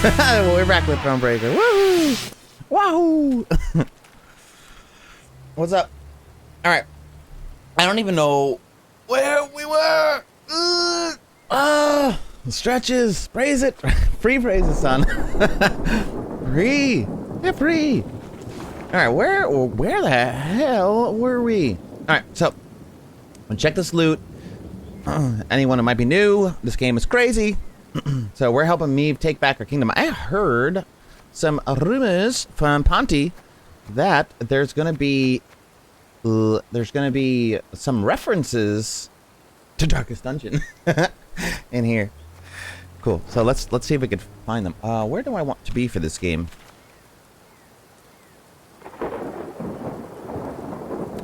We're back with Thronebreaker. Woo! Wahoo! What's up? Alright. I don't even know where we were. Stretches. Praise it. Free praises, son. Free. Yeah, free. Alright, where the hell were we? Alright, so check this loot. Anyone who might be new, this game is crazy. So we're helping Meve take back her kingdom. I heard some rumors from Ponty that there's gonna be some references to Darkest Dungeon in here. Cool. So let's see if we can find them. Where do I want to be for this game?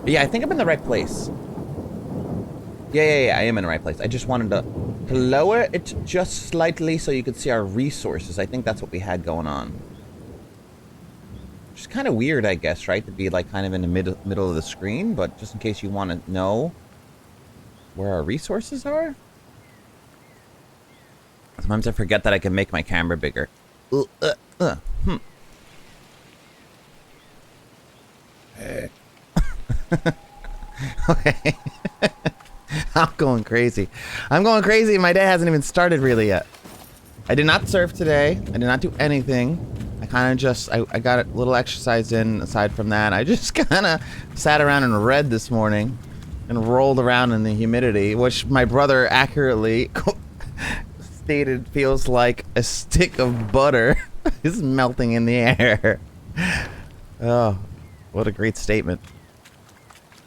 Yeah, I think I'm in the right place. Yeah, I am in the right place. I just wanted to lower it just slightly so you could see our resources. I think that's what we had going on. Which is kind of weird, I guess, right? To be like kind of in the middle of the screen, but just in case you want to know where our resources are. Sometimes I forget that I can make my camera bigger. Okay. I'm going crazy. My day hasn't even started really yet. I did not surf today. I did not do anything. I kind of just, I got a little exercise in. Aside from that, I just kind of sat around and read this morning and rolled around in the humidity, which my brother accurately stated feels like a stick of butter is melting in the air. Oh, what a great statement.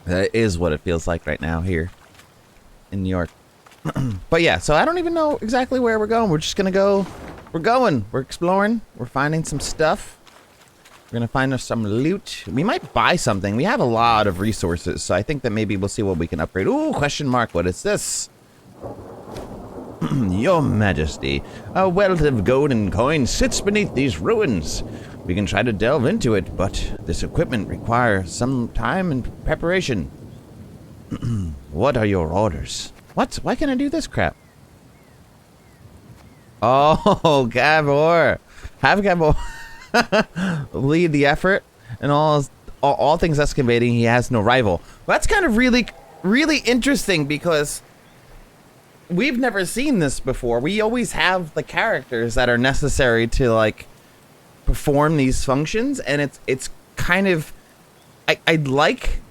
That is what it feels like right now here in New York. But yeah, so I don't even know exactly where we're going. We're just gonna go. We're exploring. We're finding some stuff. We're gonna find us some loot. We might buy something. We have a lot of resources, so I think that maybe we'll see what we can upgrade. Ooh, question mark. What is this? Your Majesty, a wealth of gold and coins sits beneath these ruins. We can try to delve into it, but this equipment requires some time and preparation. What are your orders? What? Why can't I do this crap? Oh, Gabor. Have Gabor lead the effort and all things excavating. He has no rival. Well, that's kind of really interesting because we've never seen this before. We always have the characters that are necessary to like perform these functions, and it's kind of I'd like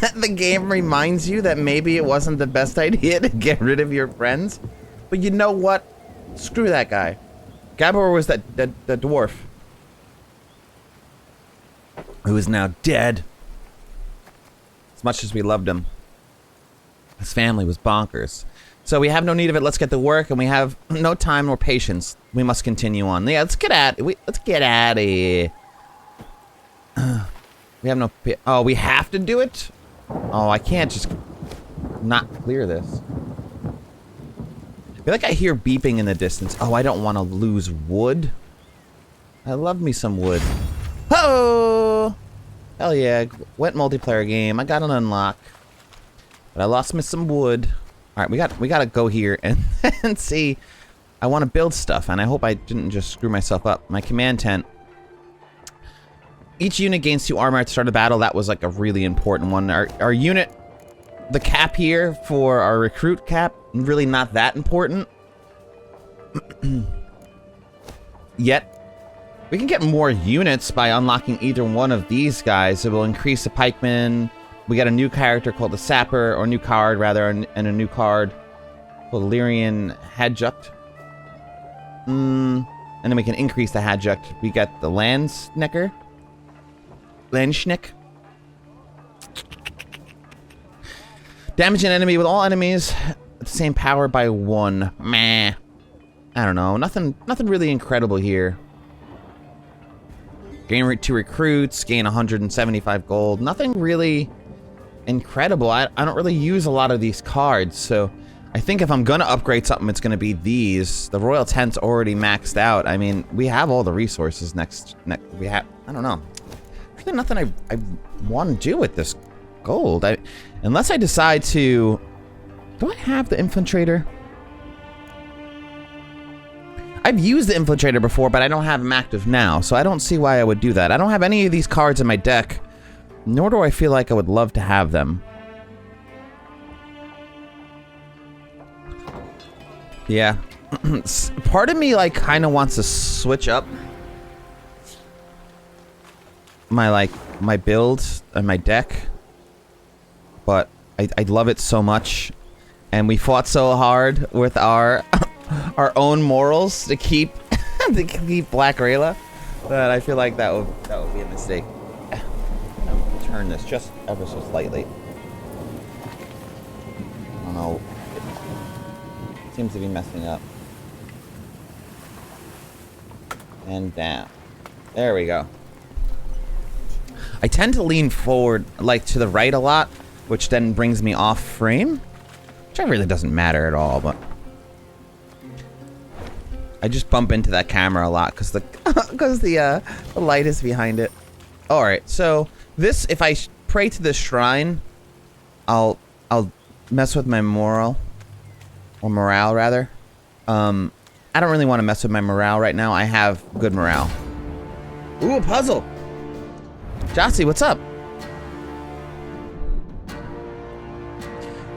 that the game reminds you that maybe it wasn't the best idea to get rid of your friends, but you know what? Screw that guy. Gabor was that dwarf who is now dead. As much as we loved him, his family was bonkers. So we have no need of it. Let's get to work, and we have no time nor patience. We must continue on. Yeah, let's get at it. We have no. Oh, we have to do it. Oh, I can't just not clear this. I feel like I hear beeping in the distance. Oh, I don't want to lose wood. I love me some wood. Oh, hell yeah! Wet multiplayer game. I got an unlock, but I lost me some wood. All right, we got to go here and see. I want to build stuff, and I hope I didn't just screw myself up. My command tent. Each unit gains 2 armor at the start of battle. That was like a really important one. Our unit, the cap here for our recruit cap, really not that important. Yet, we can get more units by unlocking either one of these guys. It will increase the pikeman. We got a new character called the Sapper, or new card rather, and a new card called Lyrian Hadjuct. And then we can increase the Hadjuct. We got the Landsnicker. Landschnick. Damage an enemy with all enemies at the same power by 1. Meh. I don't know. Nothing really incredible here. Gain 2 recruits. Gain 175 gold. Nothing really incredible. I don't really use a lot of these cards, so I think if I'm gonna upgrade something, it's gonna be these. The Royal Tent's already maxed out. I mean, we have all the resources next we have. I don't know. There's really nothing I want to do with this gold. Unless I decide to. Do I have the Infiltrator? I've used the Infiltrator before, but I don't have him active now, so I don't see why I would do that. I don't have any of these cards in my deck, nor do I feel like I would love to have them. Yeah. Part of me, like, kind of wants to switch up my build and my deck, but I love it so much, and we fought so hard with our own morals to keep Black Rayla that I feel like that would be a mistake. I'll turn this just ever so slightly. I don't know. It seems to be messing up. And down. There we go. I tend to lean forward, like, to the right a lot, which then brings me off frame, which really doesn't matter at all, but I just bump into that camera a lot because the light is behind it. All right, so this, if I pray to this shrine, I'll mess with my morale rather. I don't really want to mess with my morale right now. I have good morale. Ooh, a puzzle. Jossie, what's up?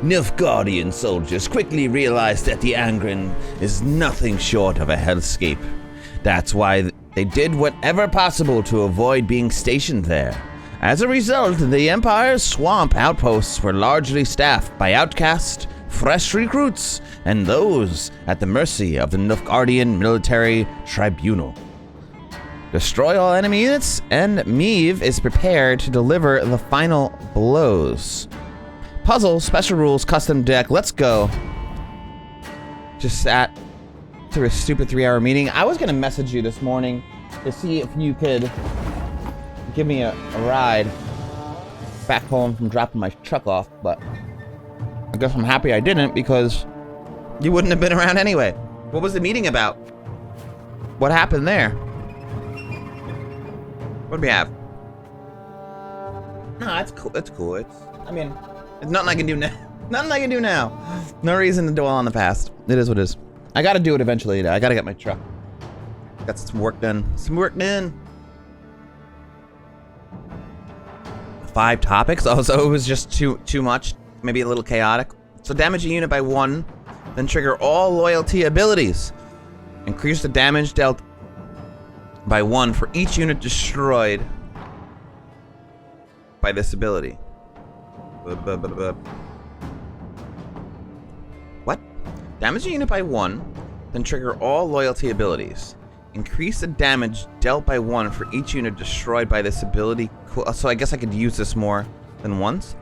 Nilfgaardian soldiers quickly realized that the Angren is nothing short of a hellscape. That's why they did whatever possible to avoid being stationed there. As a result, the Empire's swamp outposts were largely staffed by outcast, fresh recruits, and those at the mercy of the Nilfgaardian military tribunal. Destroy all enemy units, and Meve is prepared to deliver the final blows. Puzzle, special rules, custom deck, let's go. Just sat through a stupid 3-hour meeting. I was gonna message you this morning to see if you could give me a ride back home from dropping my truck off, but I guess I'm happy I didn't because you wouldn't have been around anyway. What was the meeting about? What happened there? What do we have? No, it's cool. It's cool. I mean, there's nothing I can do now. Nothing I can do now. No reason to dwell on the past. It is what it is. I gotta do it eventually. I gotta get my truck. Got some work done. 5 topics? Oh, so it was just too much. Maybe a little chaotic. So damage a unit by 1, then trigger all loyalty abilities. Increase the damage dealt by 1 for each unit destroyed by this ability. What? Damage a unit by 1, then trigger all loyalty abilities. Increase the damage dealt by 1 for each unit destroyed by this ability. Cool. So I guess I could use this more than once.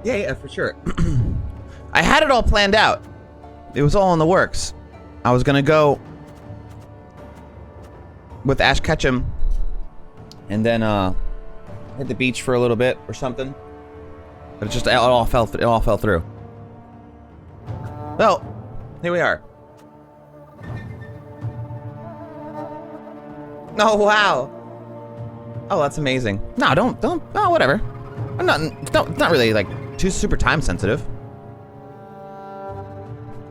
Yeah, for sure. I had it all planned out. It was all in the works. I was gonna go with Ash Ketchum and then hit the beach for a little bit or something. But it all fell through. Well, here we are. Oh wow. Oh, that's amazing. No, don't. Oh, whatever. I'm not really like too super time sensitive.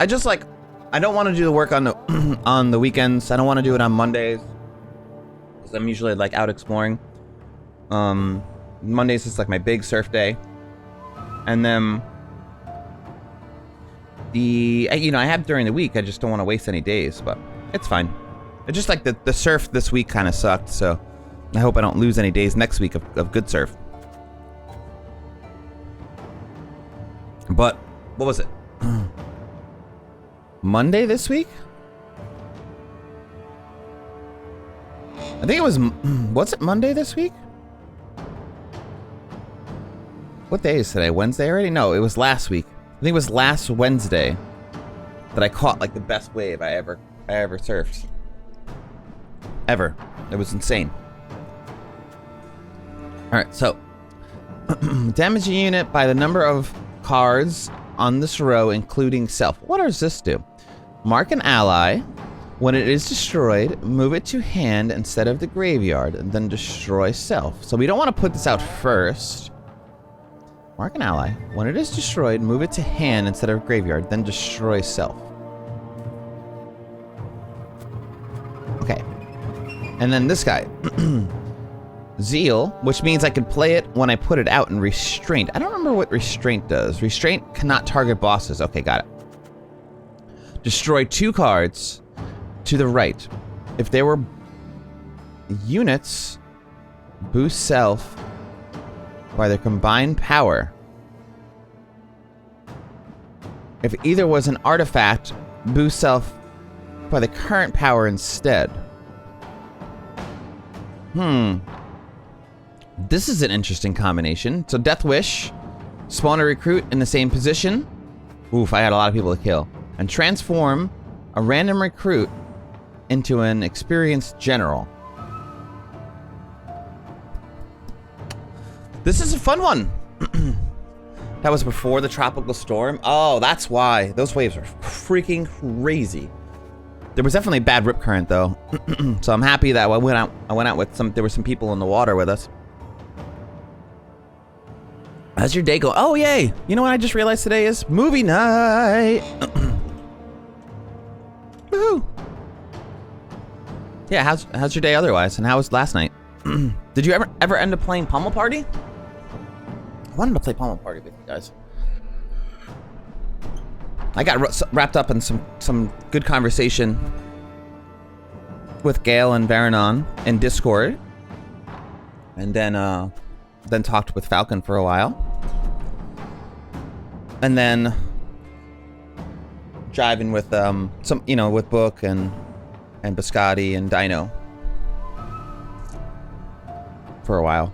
I just like, I don't want to do the work on the weekends. I don't want to do it on Mondays because I'm usually like out exploring. Mondays is like my big surf day, and then I have during the week. I just don't want to waste any days, but it's fine. It's just like the surf this week kind of sucked, so I hope I don't lose any days next week of good surf. But what was it? Monday this week? I think it was. Was it Monday this week? What day is today? Wednesday already? No, it was last week. I think it was last Wednesday that I caught like the best wave I ever surfed. Ever. It was insane. Alright, so damage a unit by the number of cards on this row, including self. What does this do? Mark an ally. When it is destroyed, move it to hand instead of the graveyard, and then destroy self. So we don't want to put this out first. Mark an ally. When it is destroyed, move it to hand instead of graveyard, then destroy self. Okay. And then this guy. Zeal, which means I could play it when I put it out in Restraint. I don't remember what Restraint does. Restraint cannot target bosses. Okay, got it. Destroy 2 cards to the right. If there were units, boost self by their combined power. If either was an artifact, boost self by the current power instead. This is an interesting combination. So Death Wish, spawn a recruit in the same position. Oof, I had a lot of people to kill. And transform a random recruit into an experienced general. This is a fun one. That was before the tropical storm. Oh, that's why. Those waves are freaking crazy. There was definitely a bad rip current though. So I'm happy that I went out with there were some people in the water with us. How's your day go? Oh, yay! You know what I just realized today is movie night. Woohoo! Yeah, how's your day otherwise? And how was last night? Did you ever end up playing Pummel Party? I wanted to play Pummel Party with you guys. I got wrapped up in some good conversation with Gale and Varanon in Discord, and then talked with Falcon for a while, and then jiving with with Book and Biscotti and Dino for a while.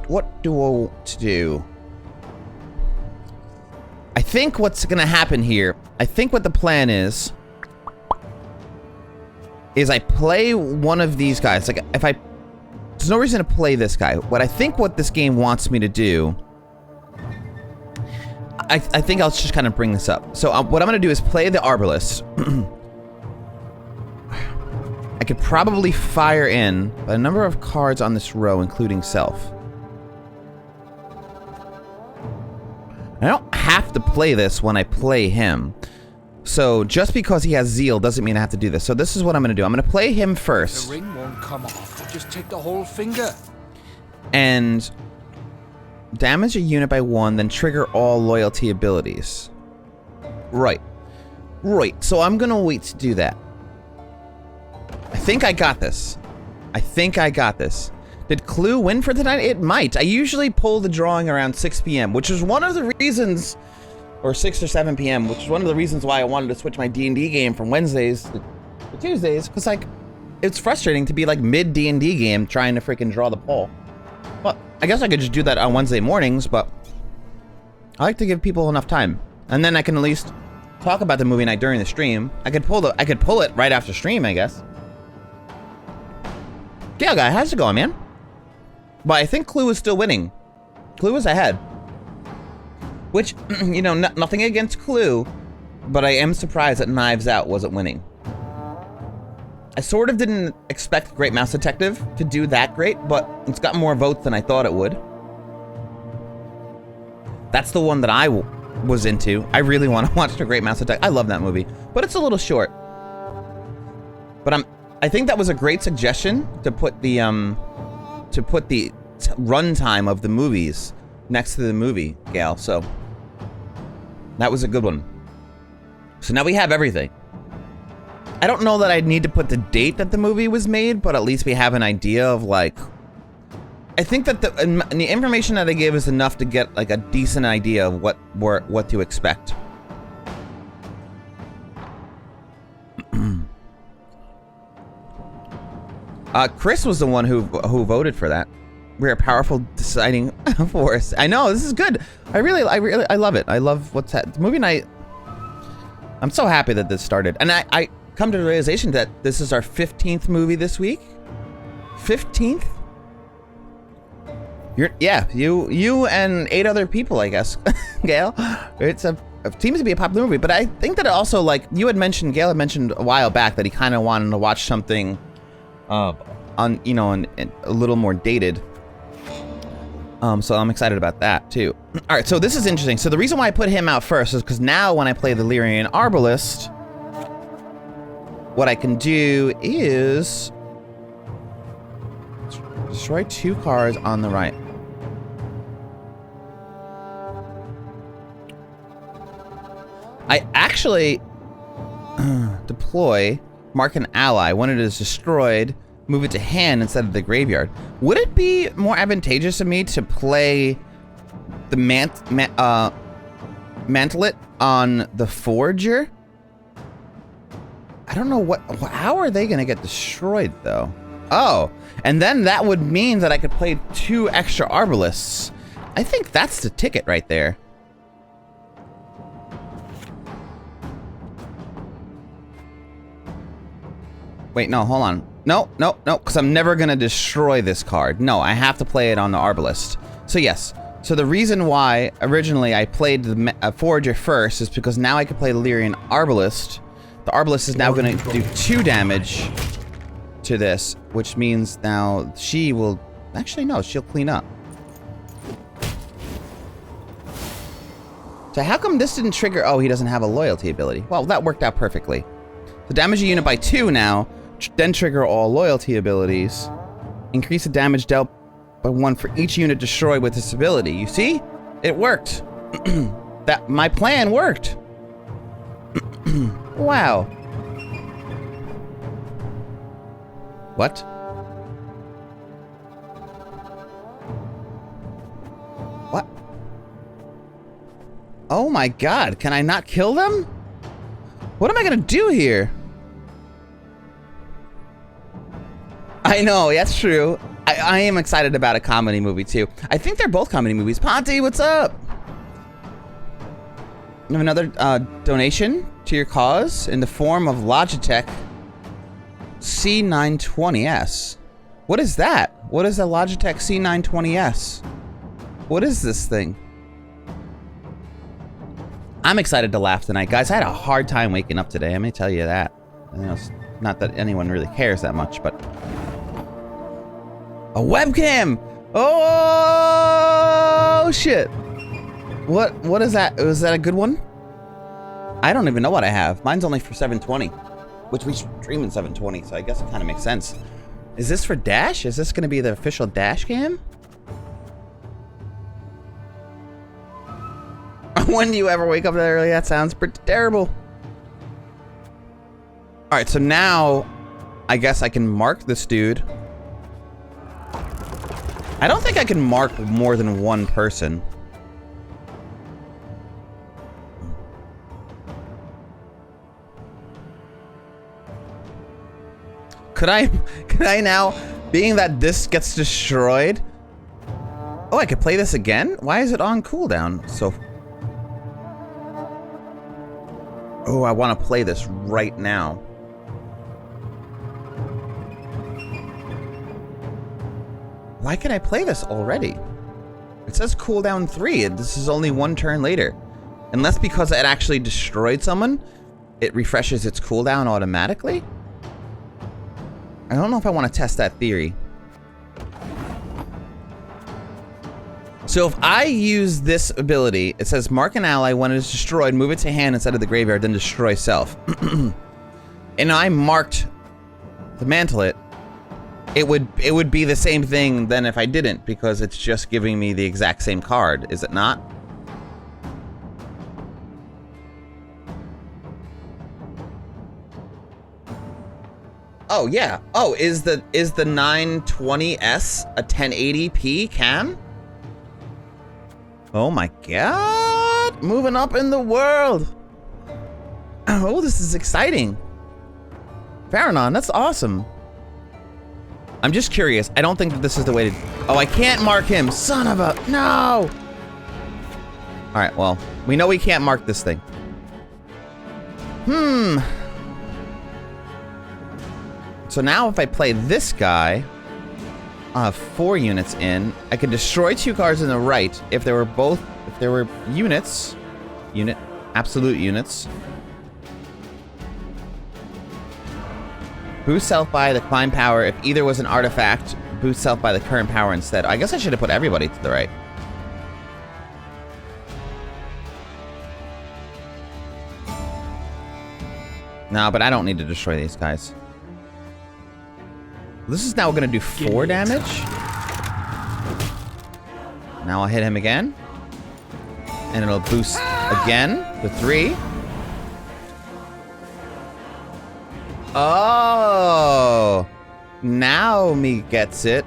What do I want to do? I think what's gonna happen here, I think what the plan is I play one of these guys. Like, there's no reason to play this guy. What this game wants me to do, I think I'll just kind of bring this up. So what I'm gonna do is play the Arbalest. I could probably fire in a number of cards on this row, including self. I don't have to play this when I play him. So just because he has Zeal doesn't mean I have to do this. So this is what I'm going to do. I'm going to play him first. The ring won't come off. Just take the whole finger. And damage a unit by 1, then trigger all loyalty abilities. Right. So I'm going to wait to do that. I think I got this. Did Clue win for tonight? It might. I usually pull the drawing around 6 p.m., which is one of the reasons, or 6 or 7 p.m., which is one of the reasons why I wanted to switch my D&D game from Wednesdays to Tuesdays, because, like, it's frustrating to be, like, mid D&D game trying to freaking draw the poll. Well, I guess I could just do that on Wednesday mornings, but I like to give people enough time. And then I can at least talk about the movie night during the stream. I could pull it right after stream, I guess. Yeah, guy, how's it going, man? But I think Clue is still winning. Clue is ahead. Which, you know, nothing against Clue, but I am surprised that Knives Out wasn't winning. I sort of didn't expect Great Mouse Detective to do that great, but it's got more votes than I thought it would. That's the one that I was into. I really want to watch The Great Mouse Detective. I love that movie, but it's a little short. But I think that was a great suggestion to put the runtime of the movies next to the movie, Gal. So that was a good one. So now we have everything. I don't know that I'd need to put the date that the movie was made, but at least we have an idea of, like, I think that the information that they gave is enough to get, like, a decent idea of what to expect. Chris was the one who voted for that. We're a powerful deciding force. I know, this is good. I love it. I love what's that movie night. I'm so happy that this started, and I come to the realization that this is our 15th movie this week. 15th? You and 8 other people, I guess. Gail, it's it seems to be a popular movie, but I think that it also, like, you had mentioned, Gail had mentioned a while back that he kind of wanted to watch something, on, you know, a little more dated. So I'm excited about that too. All right, so this is interesting. So the reason why I put him out first is because now when I play the Lyrian Arbalist, what I can do is destroy 2 cards on the right. I actually deploy, mark an ally. When it is destroyed, move it to hand instead of the graveyard. Would it be more advantageous to me to play the Mantlet on the Forager? I don't know how are they gonna get destroyed though? Oh, and then that would mean that I could play 2 extra Arbalists. I think that's the ticket right there. Wait, no, hold on. No, because I'm never going to destroy this card. No, I have to play it on the Arbalist. So yes, so the reason why originally I played the Forager first is because now I can play the Lyrian Arbalist. The Arbalist is now going to do 2 damage to this, which means now she will... Actually, no, she'll clean up. So how come this didn't trigger... Oh, he doesn't have a loyalty ability. Well, that worked out perfectly. So damage a unit by 2 now, then trigger all loyalty abilities. Increase the damage dealt by 1 for each unit destroyed with this ability. You see? It worked. That my plan worked. Wow. What? What? Oh my god, can I not kill them? What am I gonna do here? I know, that's true. I am excited about a comedy movie too. I think they're both comedy movies. Ponty, what's up? You have another donation to your cause in the form of Logitech C920S. What is that? What is a Logitech C920S? What is this thing? I'm excited to laugh tonight, guys. I had a hard time waking up today. I'm gonna tell you that. You know, it's not that anyone really cares that much, but a webcam. Oh shit! What is that? Was that a good one? I don't even know what I have. Mine's only for 720, which we stream in 720, so I guess it kind of makes sense. Is this for Dash? Is this going to be the official Dash cam? When do you ever wake up that early? That sounds pretty terrible. All right, so now I guess I can mark this dude. I don't think I can mark more than 1 person. Could I now, being that this gets destroyed? Oh, I could play this again? Why is it on cooldown? So, oh, I want to play this right now. Why can I play this already? It says cooldown 3, and this is only 1 turn later. Unless because it actually destroyed someone, it refreshes its cooldown automatically? I don't know if I want to test that theory. So if I use this ability, it says mark an ally when it is destroyed, move it to hand instead of the graveyard, then destroy self. And I marked the Mantlet, it would be the same thing than if I didn't, because it's just giving me the exact same card, is it not? Oh yeah. Oh, is the 920S a 1080p cam? Oh my god! Moving up in the world. Oh, this is exciting. Faranon, that's awesome. I'm just curious. I don't think that this is the way to... Oh, I can't mark him. Son of a... No! Alright, well, we know we can't mark this thing. So now if I play this guy, I'll have 4 units in. I can destroy 2 cards in the right if there were units. Unit. absolute units. Boost self by the climb power. If either was an artifact, boost self by the current power instead. I guess I should have put everybody to the right. No, but I don't need to destroy these guys. This is now going to do 4 damage. Now I'll hit him again. And it'll boost again to 3. Oh! Now me gets it.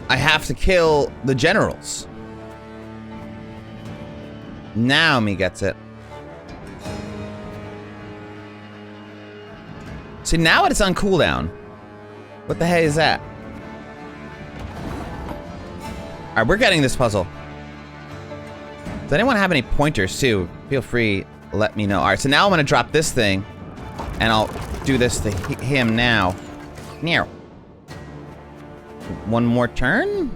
I have to kill the generals. Now me gets it. See, now it's on cooldown. What the heck is that? Alright, we're getting this puzzle. Does anyone have any pointers too? Feel free, let me know. Alright, so now I'm gonna drop this thing. And I'll do this to him now. Now. One more turn?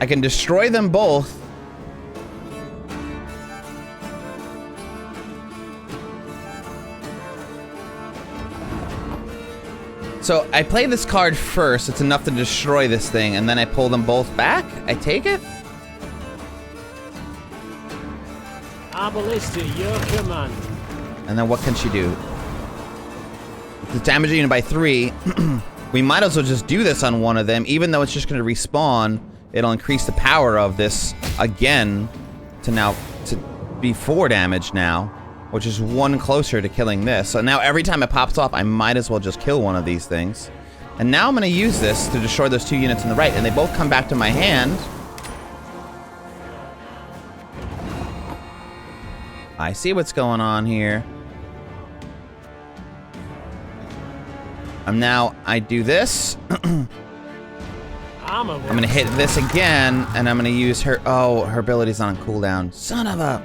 I can destroy them both. So I play this card first. It's enough to destroy this thing, and then I pull them both back. I take it. Ballista, your command. And then what can she do? It's damaging unit by 3. We might as well just do this on one of them, even though it's just going to respawn. It'll increase the power of this again to be 4 damage now, which is 1 closer to killing this. So now every time it pops off, I might as well just kill one of these things. And now I'm going to use this to destroy those 2 units on the right, and they both come back to my hand. I see what's going on here. I do this. I'm gonna hit this again, and I'm gonna use her. Oh, her ability's on cooldown. Son of a.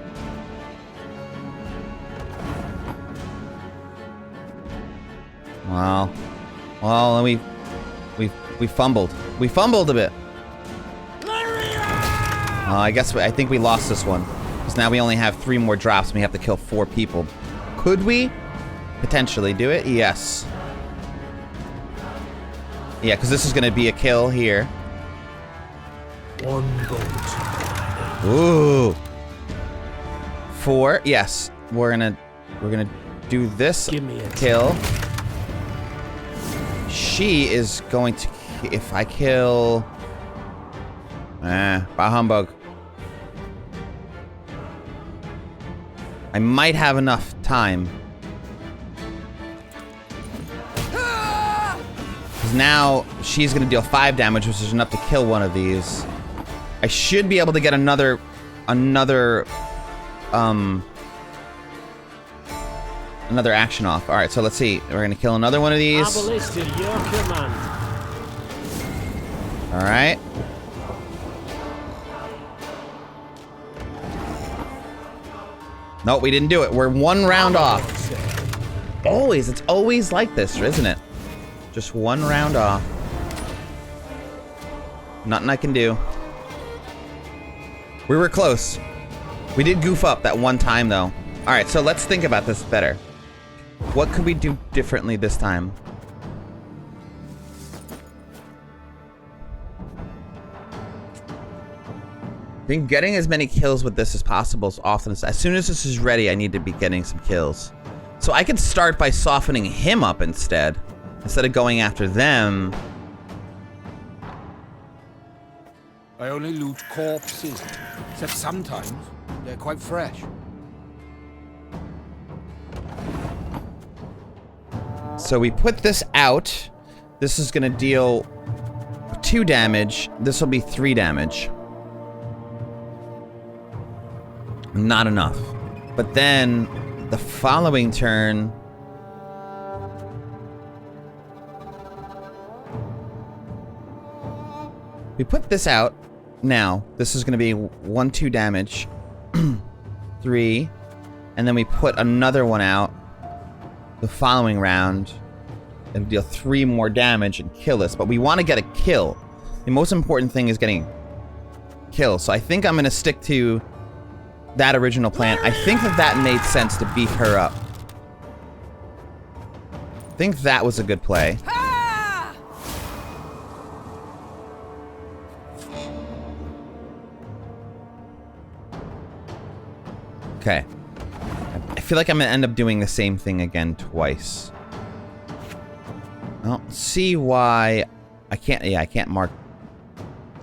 Well, we fumbled. We fumbled a bit. I think we lost this one. Because now we only have 3 more drops and we have to kill 4 people. Could we potentially do it? Yes. Yeah, because this is going to be a kill here. 1 gold. Ooh. 4. Yes. We're gonna do this kill. She is going to, if I kill, bah humbug. I might have enough time. Because now she's going to deal 5 damage, which is enough to kill one of these. I should be able to get another action off. All right, so let's see. We're going to kill another one of these. Ballista, your command. All right. Nope, we didn't do it. We're 1 round off. It's always like this, isn't it? Just 1 round off. Nothing I can do. We were close. We did goof up that one time, though. All right, so let's think about this better. What could we do differently this time? I think getting as many kills with this as possible as soon as this is ready, I need to be getting some kills. So I could start by softening him up instead of going after them. I only loot corpses, except sometimes they're quite fresh. So we put this out. This is gonna deal 2 damage. This will be 3 damage. Not enough. But then the following turn, we put this out. Now this is going to be 1-2 damage. 3, and then we put another one out the following round and deal 3 more damage and kill this. But we want to get a kill. the most important thing is getting kills. So I think I'm going to stick to that original plan. I think that made sense to beef her up. I think that was a good play. Okay. I feel like I'm gonna end up doing the same thing again twice. I don't see why I can't. Yeah, I can't mark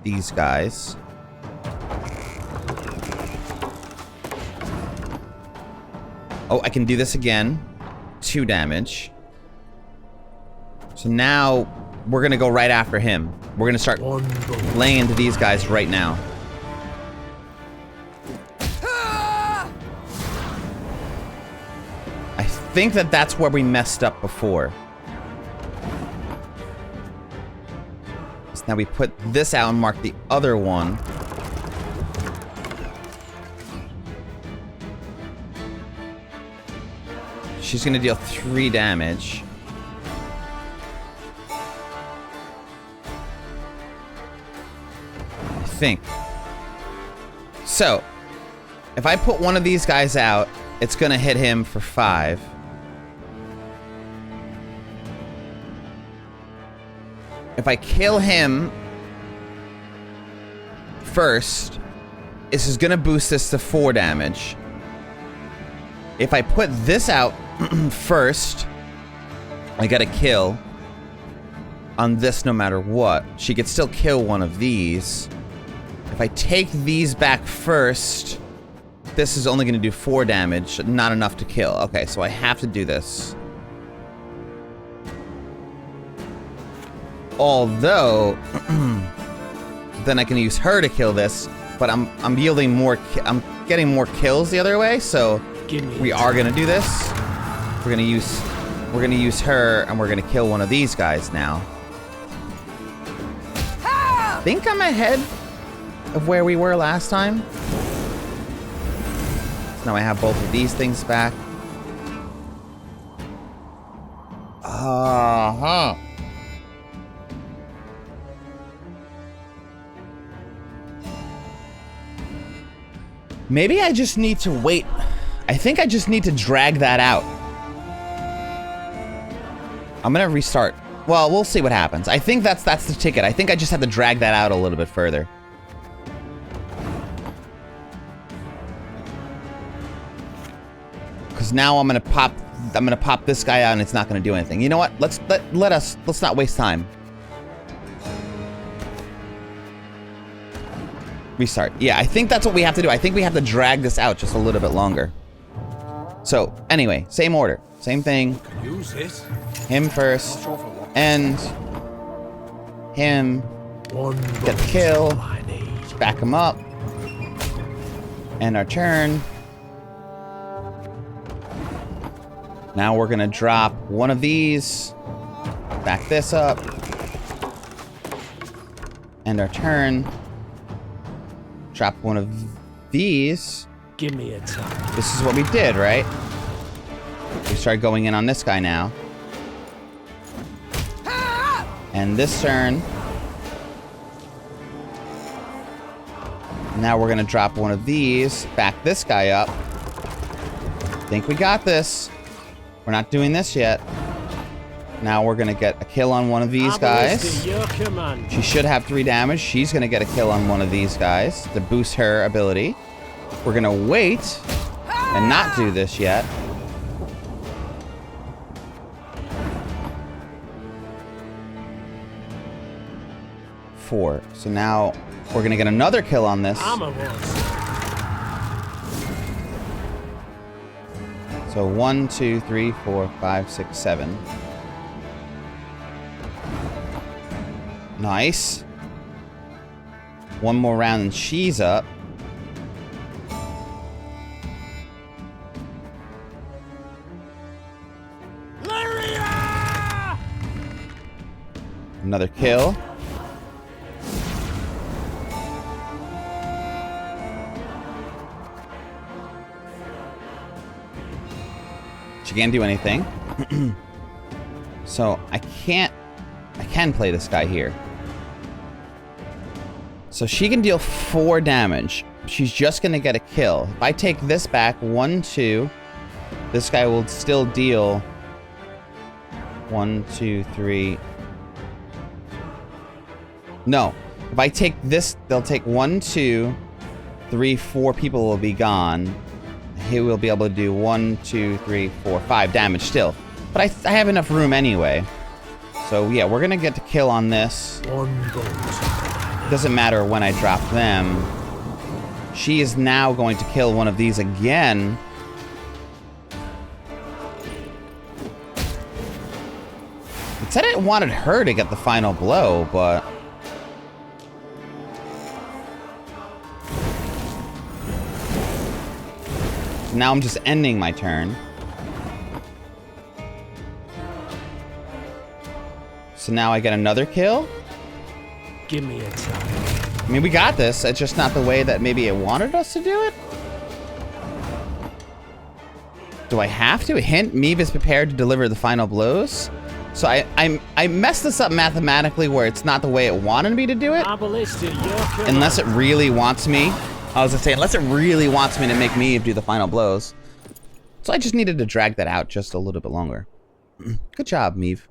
these guys. Oh, I can do this again. 2 damage. So now we're gonna go right after him. We're gonna start laying into these guys right now. I think that's where we messed up before. So now we put this out and mark the other one. She's gonna deal 3 damage. I think. So, if I put one of these guys out, it's gonna hit him for 5. If I kill him first, this is gonna boost this to 4 damage. If I put this out first, I gotta kill on this no matter what. She could still kill one of these. If I take these back first, this is only gonna do 4 damage, not enough to kill. Okay, so I have to do this. Although, then I can use her to kill this, but I'm yielding more. I'm getting more kills the other way, so we are gonna do this. We're gonna use her, and we're gonna kill one of these guys now. I think I'm ahead of where we were last time. So now I have both of these things back. Maybe I just need to wait. I think I just need to drag that out. I'm gonna restart. Well, we'll see what happens. I think that's the ticket. I think I just have to drag that out a little bit further. Because now I'm gonna pop this guy out and it's not gonna do anything. You know what? Let's not waste time. Restart. Yeah, I think that's what we have to do. I think we have to drag this out just a little bit longer. So, anyway, same order. Same thing. Use this. Him first. And him. Get the kill. Back him up. End our turn. Now we're gonna drop one of these. Back this up. End our turn. Drop one of these. Give me a time. This is what we did, right? We start going in on this guy now. And this turn. Now we're gonna drop one of these. Back this guy up. Think we got this. We're not doing this yet. Now we're gonna get a kill on one of these guys. She should have 3 damage. She's gonna get a kill on one of these guys to boost her ability. We're gonna wait and not do this yet. Four. So now we're gonna get another kill on this. So 1, 2, 3, 4, 5, 6, 7. Nice. One more round and she's up. Another kill. She can't do anything. So I can play this guy here. So she can deal 4 damage. She's just gonna get a kill. If I take this back, 1, 2, this guy will still deal 1, 2, 3. No. If I take this, they'll take 1, 2, 3, 4 people will be gone. He will be able to do 1, 2, 3, 4, 5 damage still. But I have enough room anyway. So yeah, we're gonna get to kill on this. Doesn't matter when I drop them. She is now going to kill one of these again. It said it wanted her to get the final blow, but... now I'm just ending my turn. So now I get another kill? Give me a time. I mean, we got this. It's just not the way that maybe it wanted us to do it. Do I have to? Hint, Meve is prepared to deliver the final blows. So I messed this up mathematically where it's not the way it wanted me to do it. Unless it really wants me. I was gonna say, unless it really wants me to make Meve do the final blows. So I just needed to drag that out just a little bit longer. Good job, Meve.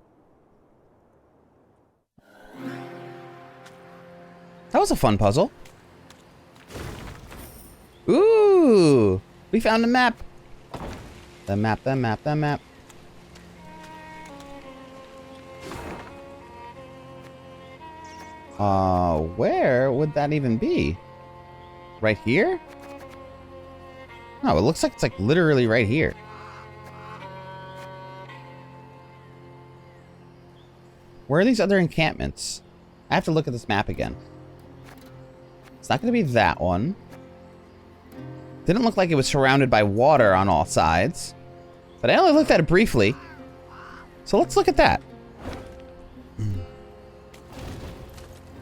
That was a fun puzzle. Ooh! We found a map. The map, the map, the map. Where would that even be? Right here? No, it looks like it's like literally right here. Where are these other encampments? I have to look at this map again. It's not going to be that one. Didn't look like it was surrounded by water on all sides. But I only looked at it briefly. So let's look at that.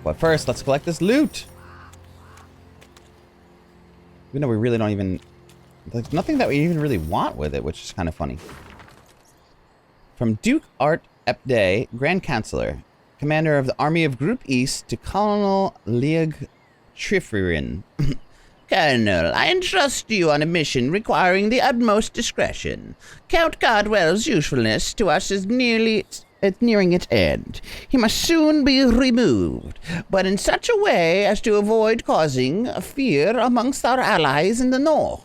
But first, let's collect this loot. Even though we really don't even... there's nothing that we even really want with it, which is kind of funny. From Duke Art Epday, Grand Counselor, Commander of the Army of Group East, to Colonel Leog Triferin. Colonel, I entrust you on a mission requiring the utmost discretion. Count Cardwell's usefulness to us is nearing its end. He must soon be removed, but in such a way as to avoid causing fear amongst our allies in the north.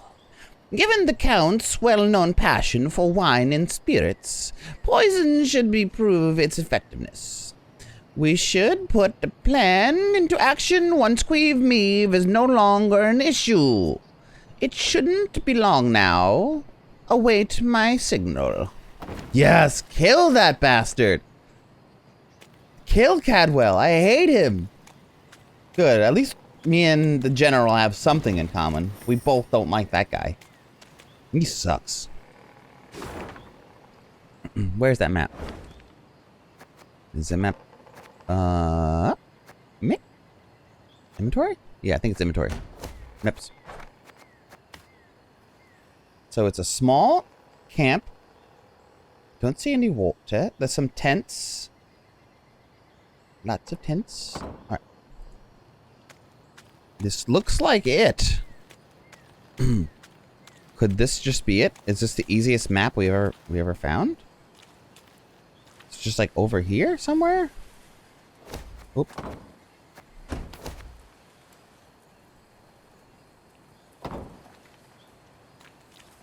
Given the Count's well-known passion for wine and spirits, poison should prove its effectiveness. We should put the plan into action once Queen Meve is no longer an issue. It shouldn't be long now. Await my signal. Yes, kill that bastard. Kill Cadwell. I hate him. Good. At least me and the general have something in common. We both don't like that guy. He sucks. Where's that map? Is the map? Inventory? Yeah, I think it's inventory. Maps. So it's a small camp. Don't see any water. There's some tents. Lots of tents. Alright. This looks like it. Could this just be it? Is this the easiest map we ever found? It's just like over here somewhere? Oop.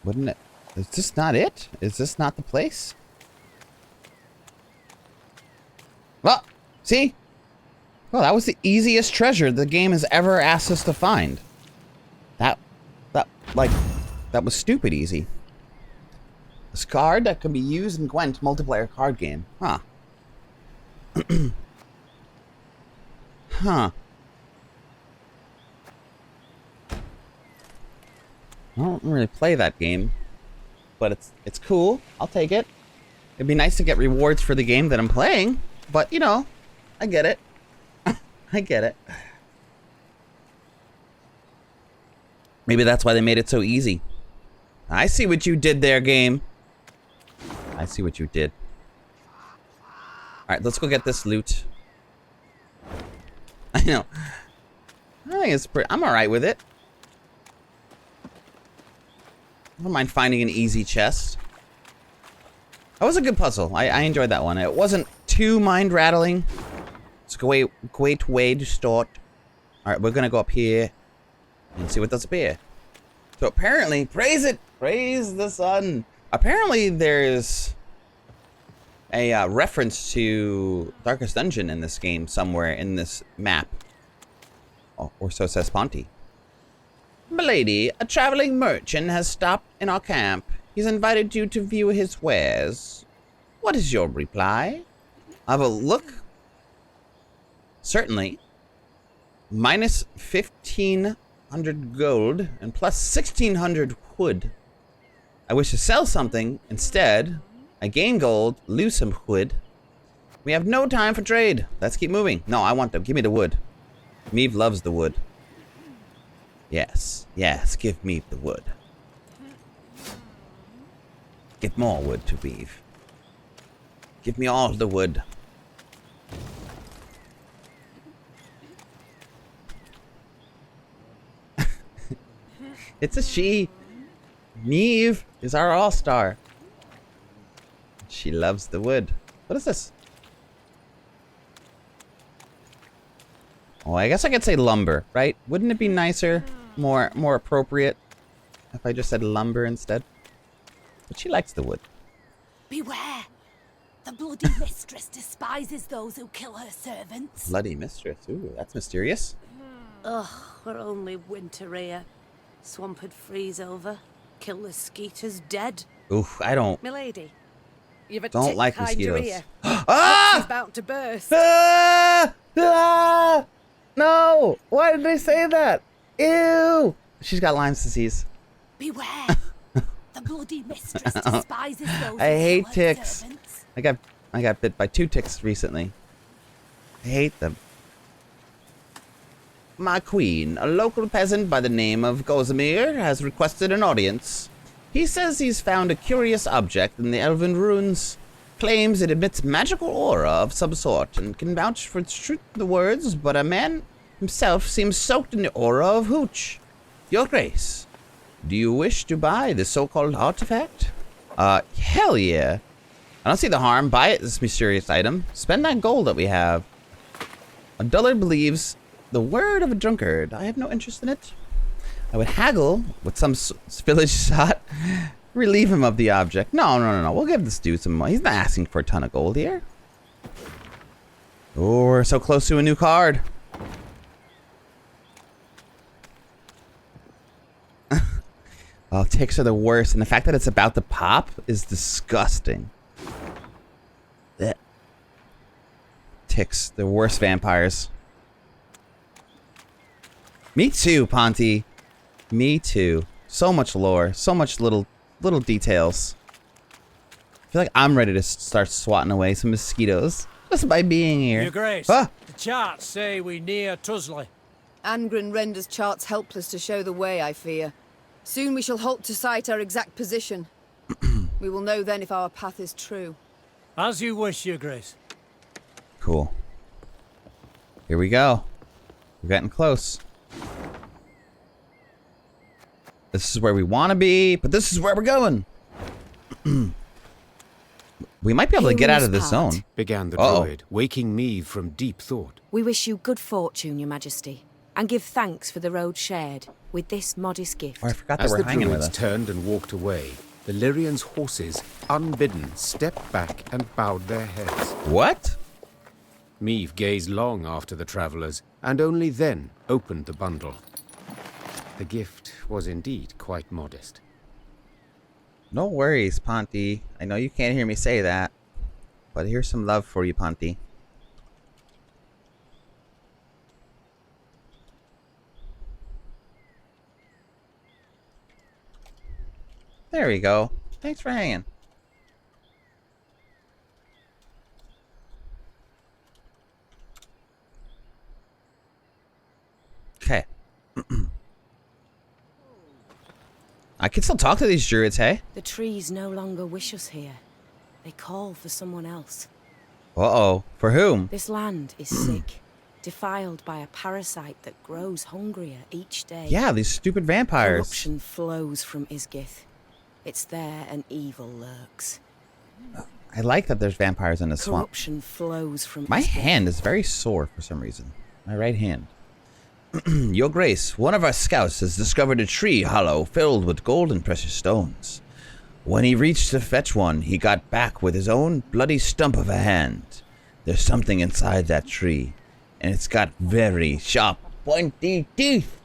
Wouldn't it? Is this not it? Is this not the place? Well, see? Well, that was the easiest treasure the game has ever asked us to find. That was stupid easy. This card that can be used in Gwent multiplayer card game. Huh. Huh. I don't really play that game, but it's cool. I'll take it. It'd be nice to get rewards for the game that I'm playing, but you know, I get it. I get it. Maybe that's why they made it so easy. I see what you did there, game. I see what you did. Alright, let's go get this loot. I know. I think it's pretty. I'm alright with it. I don't mind finding an easy chest. That was a good puzzle. I enjoyed that one. It wasn't too mind-rattling. It's a great way to start. Alright, we're gonna go up here and see what does up here. So apparently, praise it! Praise the sun! Apparently there's a reference to Darkest Dungeon in this game somewhere in this map. Oh, or so says Ponty. Milady, a traveling merchant has stopped in our camp. He's invited you to view his wares. What is your reply? I have a look. Certainly. Minus 1,500 gold and plus 1,600 wood. I wish to sell something. Instead, I gain gold, lose some wood. We have no time for trade. Let's keep moving. No, I want them. Give me the wood. Meve loves the wood. Yes, yes, give me the wood. Get more wood to weave. Give me all the wood. It's a she. Meve is our all-star. She loves the wood. What is this? Oh, I guess I could say lumber, right? Wouldn't it be nicer, more appropriate, if I just said lumber instead? But she likes the wood. Beware! The bloody mistress despises those who kill her servants. Bloody mistress. Ooh, that's mysterious. Ugh, we're only winter here. Swamp would freeze over. Kill the skeeters dead. Oof, I don't. Milady, you've a Don't tick like behind your mosquitoes. ear. Ah! She's about to burst. Ah! Ah! No! Why did they say that? Ew! She's got Lyme's disease. Beware! The bloody mistress despises those I who hate kill her ticks. servants. I got bit by 2 ticks recently. I hate them. My queen, a local peasant by the name of Gozamir, has requested an audience. He says he's found a curious object in the Elven ruins. Claims it emits magical aura of some sort and can vouch for its truth in the words, but a man himself seems soaked in the aura of hooch. Your Grace, do you wish to buy this so-called artifact? Hell yeah. I don't see the harm. Buy it, this mysterious item. Spend that gold that we have. A dullard believes the word of a drunkard. I have no interest in it. I would haggle with some village sot. Relieve him of the object. No. We'll give this dude some money. He's not asking for a ton of gold here. Oh, we're so close to a new card. Oh, ticks are the worst. And the fact that it's about to pop is disgusting. Blech. Ticks, the worst vampires. Me too, Ponty. Me too. So much lore. So much little details. I feel like I'm ready to start swatting away some mosquitoes just by being here. Your Grace, Ah! the charts say we near Tusley. Angren renders charts helpless to show the way, I fear. Soon we shall halt to sight our exact position. We will know then if our path is true. As you wish, Your Grace. Cool. Here we go. We're getting close. This is where we want to be, but this is where we're going. We might be able to get out of this zone. Began the druid, waking Meve from deep thought. We wish you good fortune, Your Majesty, and give thanks for the road shared with this modest gift. Oh, I forgot that As we're the hanging with druids us. turned and walked away, the Lyrian's horses, unbidden, stepped back and bowed their heads. What? Meve gazed long after the travellers, and only then opened the bundle. The gift was indeed quite modest. No worries, Ponty. I know you can't hear me say that, but here's some love for you, Ponty. There we go. Thanks for hanging. Okay. I can still talk to these druids, hey? The trees no longer wish us here. They call for someone else. Uh-oh. For whom? This land is sick, defiled by a parasite that grows hungrier each day. Yeah, these stupid vampires. Corruption flows from Isgith. It's there and evil lurks. I like that there's vampires in the swamp. Corruption flows from My Isgith. hand is very sore for some reason. My right hand. Your Grace, one of our scouts has discovered a tree hollow filled with gold and precious stones. When he reached to fetch one, he got back with his own bloody stump of a hand. There's something inside that tree, and it's got very sharp, pointy teeth.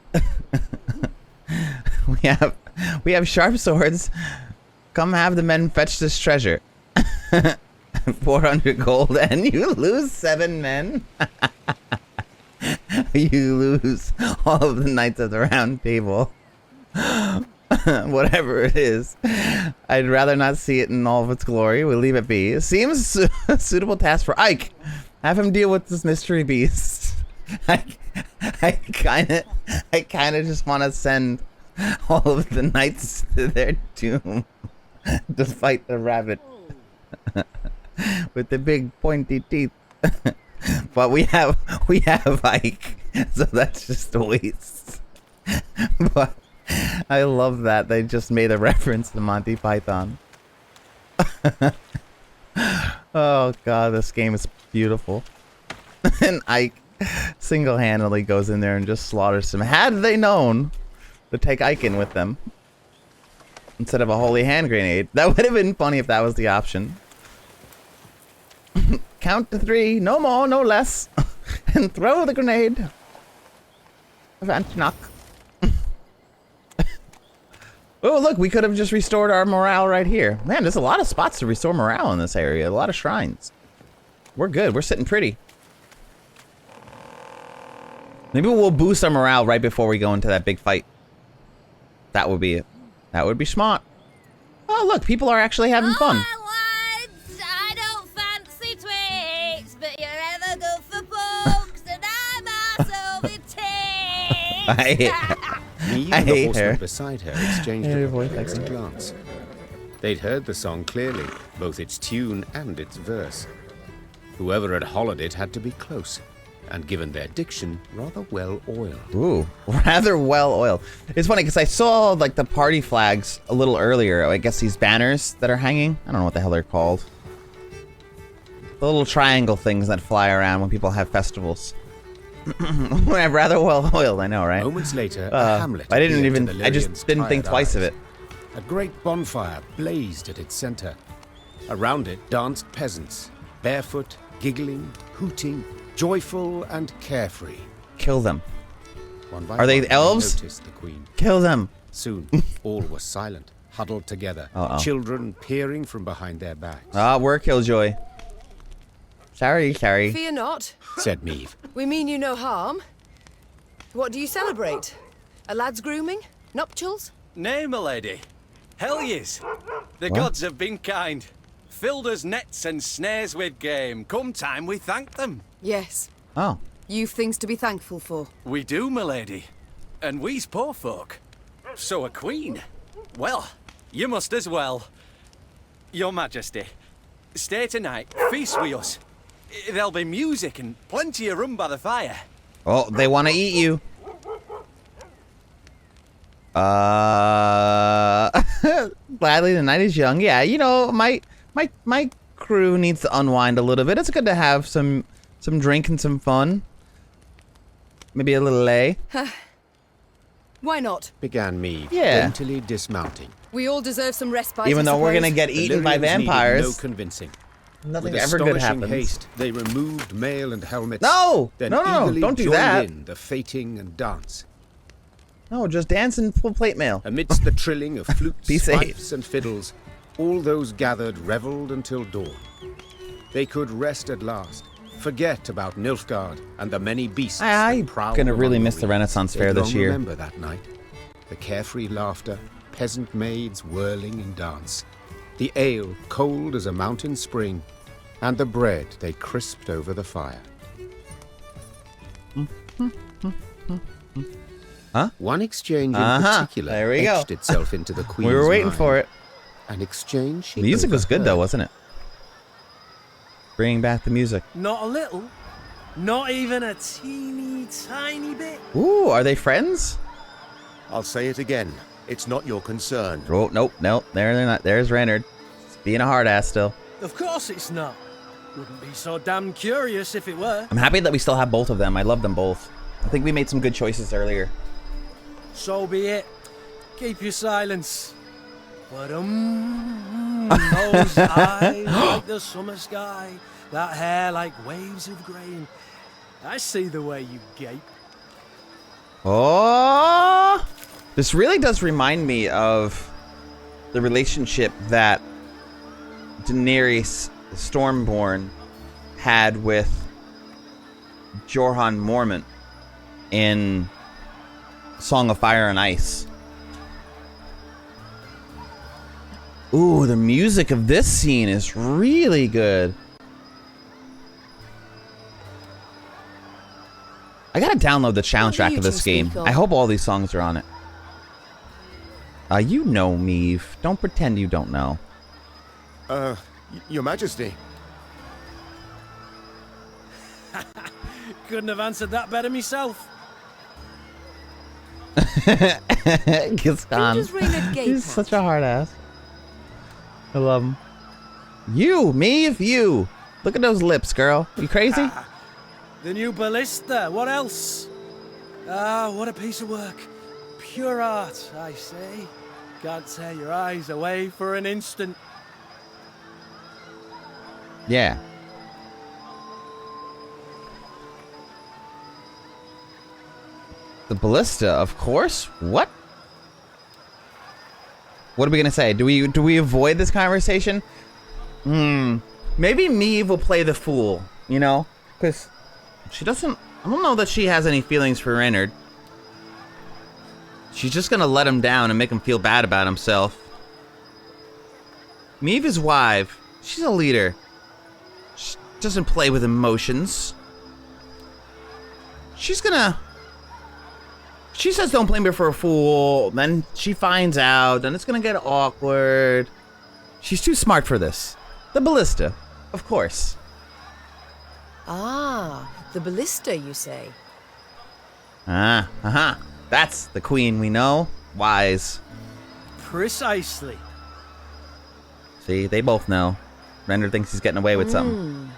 We have sharp swords. Come have the men fetch this treasure. 400 gold, and you lose 7 men. You lose all of the knights of the round table. Whatever it is. I'd rather not see it in all of its glory. We'll leave it be. It seems a suitable task for Ike. Have him deal with this mystery beast. I kind of just want to send all of the knights to their doom to fight the rabbit with the big pointy teeth. But we have Ike, so that's just a waste. But I love that they just made a reference to Monty Python. Oh god, this game is beautiful. And Ike single-handedly goes in there and just slaughters them. Had they known to take Ike in with them instead of a holy hand grenade, that would have been funny if that was the option. Count to 3, no more, no less, and throw the grenade. Vantinok. Oh, look, we could have just restored our morale right here. Man, there's a lot of spots to restore morale in this area. A lot of shrines. We're good. We're sitting pretty. Maybe we'll boost our morale right before we go into that big fight. That would be it. That would be smart. Oh, look, people are actually having fun. Lads, I don't fancy tweets, but you're ever good for pokes, and I'm arsehole with teeth. Meve I and the hate horseman her. beside her exchanged Hate her a voice perplexed acting. glance. They'd heard the song clearly, both its tune and its verse. Whoever had hollowed it had to be close, and given their diction, rather well-oiled. Ooh, rather well oiled. It's funny because I saw like the party flags a little earlier. I guess these banners that are hanging. I don't know what the hell they're called. The little triangle things that fly around when people have festivals. Rather well oiled, I know, right? Moments later, a hamlet I didn't appeared to even. the I just Lillian's didn't think tired twice of eyes. it. A great bonfire blazed at its center. Around it danced peasants, barefoot, giggling, hooting, joyful and carefree. Kill them. One by Are they one, elves? noticed the queen. Kill them. Soon, all were silent, huddled together, Uh-oh. children peering from behind their backs. Ah, we're Killjoy. Sorry. Fear not. Said Meve. We mean you no harm. What do you celebrate? A lad's grooming? Nuptials? Nay, my lady. Hell yes. The What? gods have been kind. Filled us nets and snares with game. Come time we thank them. Yes. Oh. You've things to be thankful for. We do, my lady. And we's poor folk. So a queen. Well, you must as well. Your Majesty, stay tonight, feast with us. There'll be music and plenty of rum by the fire. Oh, they want to eat you. Gladly, the night is young. Yeah, you know, my crew needs to unwind a little bit. It's good to have some drink and some fun. Maybe a little lay. Why not? Began Meve, Yeah. daintily dismounting. We all deserve some respite. Even I though we're suppose. gonna get The eaten by Lyrians needed vampires, no convincing. nothing With ever good astonishing happens. haste, they removed mail and helmets. No! Then No, eagerly don't do joined that. in the fating and dance. No, just dance and full plate mail. Amidst the trilling of flutes, Be safe. pipes, and fiddles, all those gathered reveled until dawn. They could rest at last, forget about Nilfgaard and the many beasts I'm that prowl gonna really among miss the reeds. Renaissance They'd Fair this long year. Remember that night, the carefree laughter, peasant maids whirling in dance, the ale cold as a mountain spring, and the bread they crisped over the fire. Huh? One exchange in Uh-huh. particular There we go. etched itself into the queen's We were waiting mind. for it. An exchange she The music was good though, overheard. wasn't it? Bringing back the music. Not a little. Not even a teeny tiny bit? Ooh, are they friends? I'll say it again. It's not your concern. Oh, nope. They're not. There's Reynard. He's being a hard ass still. Of course it's not. Wouldn't be so damn curious if it were. I'm happy that we still have both of them. I love them both. I think we made some good choices earlier. So be it. Keep your silence. But those eyes like the summer sky, that hair like waves of grain. I see the way you gape. Oh, this really does remind me of the relationship that Daenerys Stormborn had with Jorhan Mormont in Song of Fire and Ice. Ooh, the music of this scene is really good. I gotta download the soundtrack of this game. I hope all these songs are on it. You know, Meve. Don't pretend you don't know. Your Majesty. Couldn't have answered that better myself. Giscon. He's such a hard ass. I love him. You, Meve, you. Look at those lips, girl. You crazy? The new ballista. What else? Ah, what a piece of work. Pure art, I say. Can't tear your eyes away for an instant. Yeah. The ballista, of course. What? What are we gonna say? Do we avoid this conversation? Maybe Meve will play the fool, you know? Because she doesn't... I don't know that she has any feelings for Reynard. She's just gonna let him down and make him feel bad about himself. Meve is wife. She's a leader. She doesn't play with emotions. She's gonna... She says don't blame her for a fool, then she finds out, then it's gonna get awkward. She's too smart for this. The ballista, of course. Ah, the ballista, you say? That's the queen we know. Wise. Precisely. See, they both know. Render thinks he's getting away with something.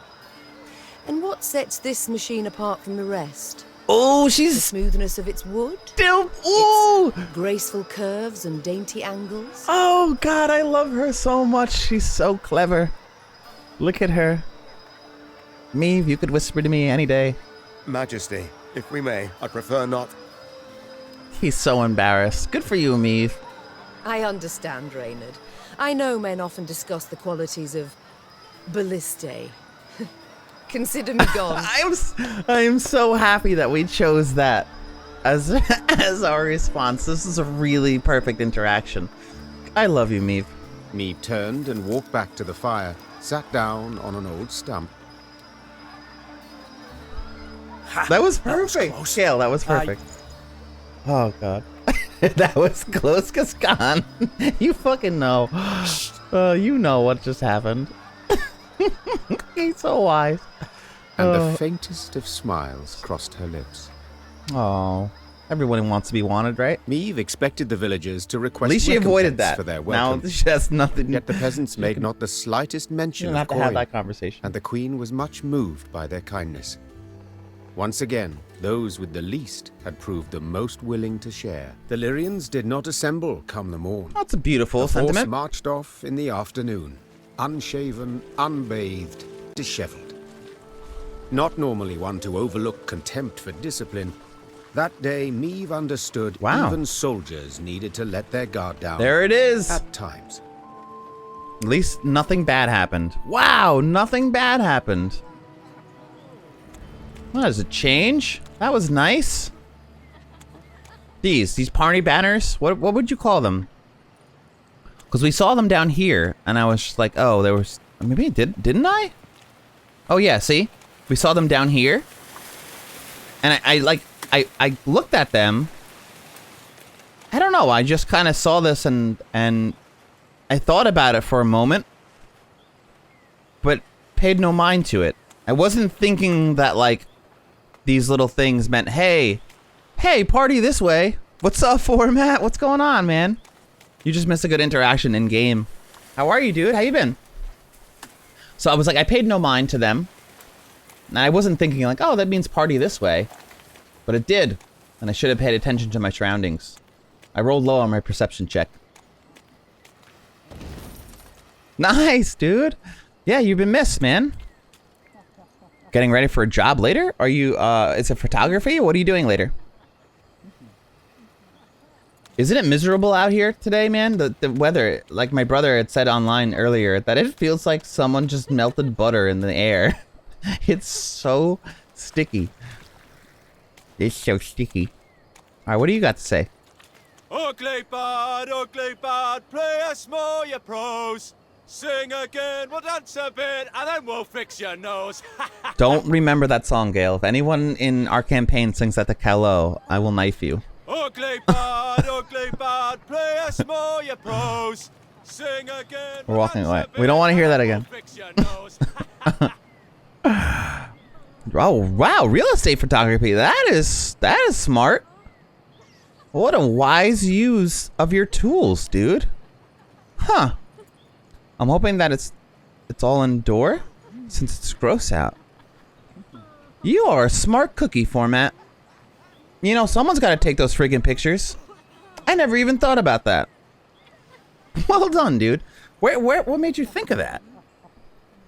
And what sets this machine apart from the rest? Oh, The she's smoothness of its wood? still... Ooh! Its graceful curves and dainty angles? Oh, God, I love her so much. She's so clever. Look at her. Meve, you could whisper to me any day. Majesty, if we may, I prefer not. He's so embarrassed. Good for you, Meve. I understand, Reynard. I know men often discuss the qualities of ballistae. Consider me gone. I am so happy that we chose that as our response. This is a really perfect interaction. I love you, Meve. Meve turned and walked back to the fire, sat down on an old stump. That was perfect. Kale, that was perfect. Oh, God. That was close, Gascon. You fucking know. You know what just happened. He's so wise. And the faintest of smiles crossed her lips. Oh, everyone wants to be wanted, right? Meve expected the villagers to request At least she avoided recompense that. for their welcome. Now she has nothing. Yet the peasants made not the slightest You mention don't of have to have coin, that conversation. and the queen was much moved by their kindness. Once again, those with the least had proved the most willing to share. The Lyrians did not assemble come the morn. That's a beautiful The force sentiment. marched off in the afternoon, unshaven, unbathed, disheveled. Not normally one to overlook contempt for discipline, that day Meve understood even soldiers needed to let their guard down. There it is. At times. At least nothing bad happened. Wow, nothing bad happened. Well, there's a change. That was nice. These party banners, what would you call them? Because we saw them down here, and I was just like, oh, there was... Maybe didn't I? Oh, yeah, see? We saw them down here. And I looked at them. I don't know, I just kind of saw this and I thought about it for a moment. But paid no mind to it. I wasn't thinking that, like, these little things meant, hey, party this way. What's up, format? What's going on, man? You just missed a good interaction in game. How are you, dude? How you been? So I was like, I paid no mind to them. And I wasn't thinking like, oh, that means party this way. But it did. And I should have paid attention to my surroundings. I rolled low on my perception check. Nice, dude. Yeah, you've been missed, man. Getting ready for a job later? Are you, is it photography? What are you doing later? Isn't it miserable out here today, man? The weather, like my brother had said online earlier, that it feels like someone just melted butter in the air. It's so sticky. It's so sticky. All right, what do you got to say? Ugly bad, play us more, you pros. Sing again, we'll dance a bit, and then we'll fix your nose. Don't remember that song, Gale. If anyone in our campaign sings that to Kalo, I will knife you. Ugly bad, play us more, you pros. Sing again. We're walking away. We don't want to hear that again. Oh, wow. Real estate photography. That is smart. What a wise use of your tools, dude. Huh. I'm hoping that it's all indoor, since it's gross out. You are a smart cookie, format. You know, someone's got to take those friggin' pictures. I never even thought about that. Well done, dude. What made you think of that?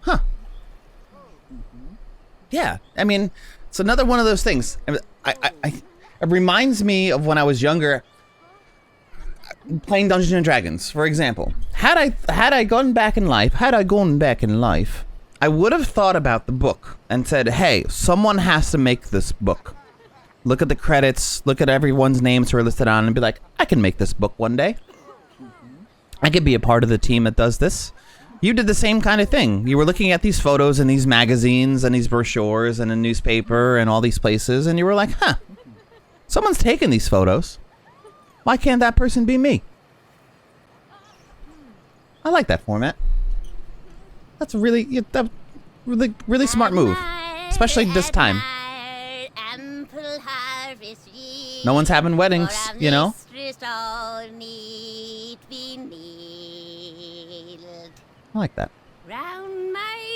Huh. Yeah, I mean, it's another one of those things. It reminds me of when I was younger, playing Dungeons and Dragons, for example. Had I gone back in life, I would have thought about the book and said, hey, someone has to make this book. Look at the credits, look at everyone's names who are listed on, and be like, I can make this book one day. I could be a part of the team that does this. You did the same kind of thing. You were looking at these photos in these magazines and these brochures and a newspaper and all these places, and you were like, huh, someone's taken these photos. Why can't that person be me? I like that format. That's a really smart move, especially this time. No one's having weddings, you know? I like that.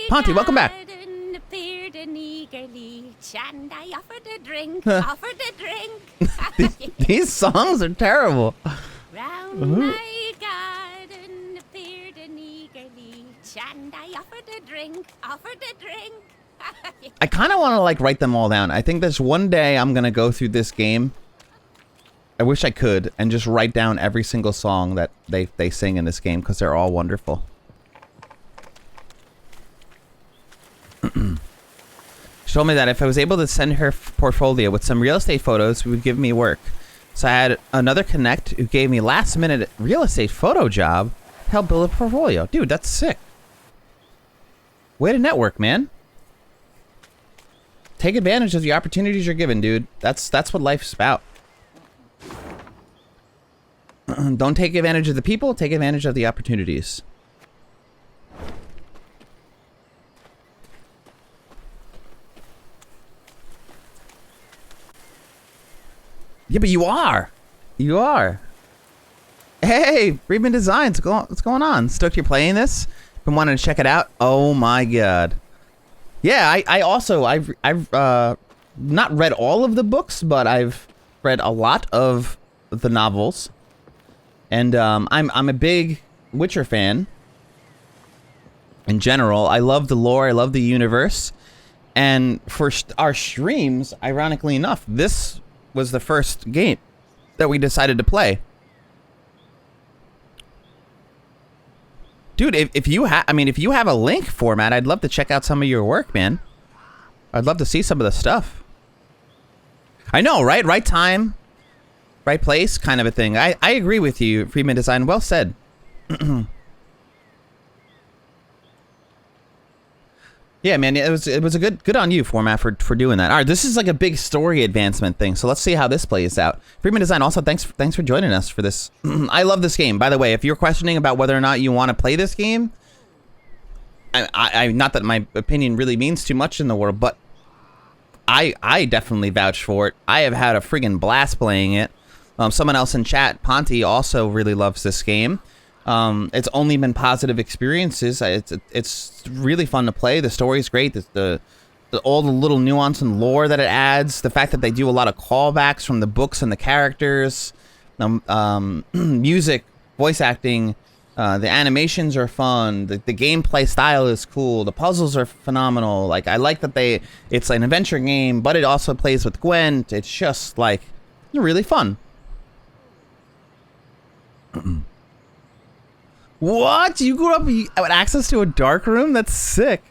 Ponty, welcome back. These songs are terrible. I kind of want to like write them all down. I think there's one day I'm gonna go through this game. I wish I could and just write down every single song that they sing in this game because they're all wonderful. She told me that if I was able to send her portfolio with some real estate photos, she would give me work. So I had another connect who gave me last-minute real estate photo job to help build a portfolio. Dude, that's sick. Way to network, man. Take advantage of the opportunities you're given, dude. That's what life's about. Don't take advantage of the people, take advantage of the opportunities. Yeah, but you are. You are. Hey, Freeman Designs, what's going on? Stoked you're playing this? Been wanting to check it out? Oh my god. Yeah, I've not read all of the books, but I've read a lot of the novels. And I'm a big Witcher fan. In general, I love the lore, I love the universe. And for our streams, ironically enough, this was the first game that we decided to play. Dude, if you have a link format, I'd love to check out some of your work, man. I'd love to see some of the stuff. I know, right? Right time, right place, kind of a thing. I agree with you, Freeman Design. Well said. Yeah, man, it was a good on you format for doing that. All right, this is like a big story advancement thing, so let's see how this plays out. Freeman Design, also thanks for joining us for this. I love this game. By the way, if you're questioning about whether or not you want to play this game, I not that my opinion really means too much in the world, but I definitely vouch for it. I have had a friggin' blast playing it. Someone else in chat, Ponty, also really loves this game. It's only been positive experiences. It's really fun to play. The story's great. All the little nuance and lore that it adds. The fact that they do a lot of callbacks from the books and the characters. Music, voice acting, the animations are fun. The gameplay style is cool. The puzzles are phenomenal. Like, I like that it's an adventure game, but it also plays with Gwent. It's just like really fun. What? You grew up with access to a dark room? That's sick.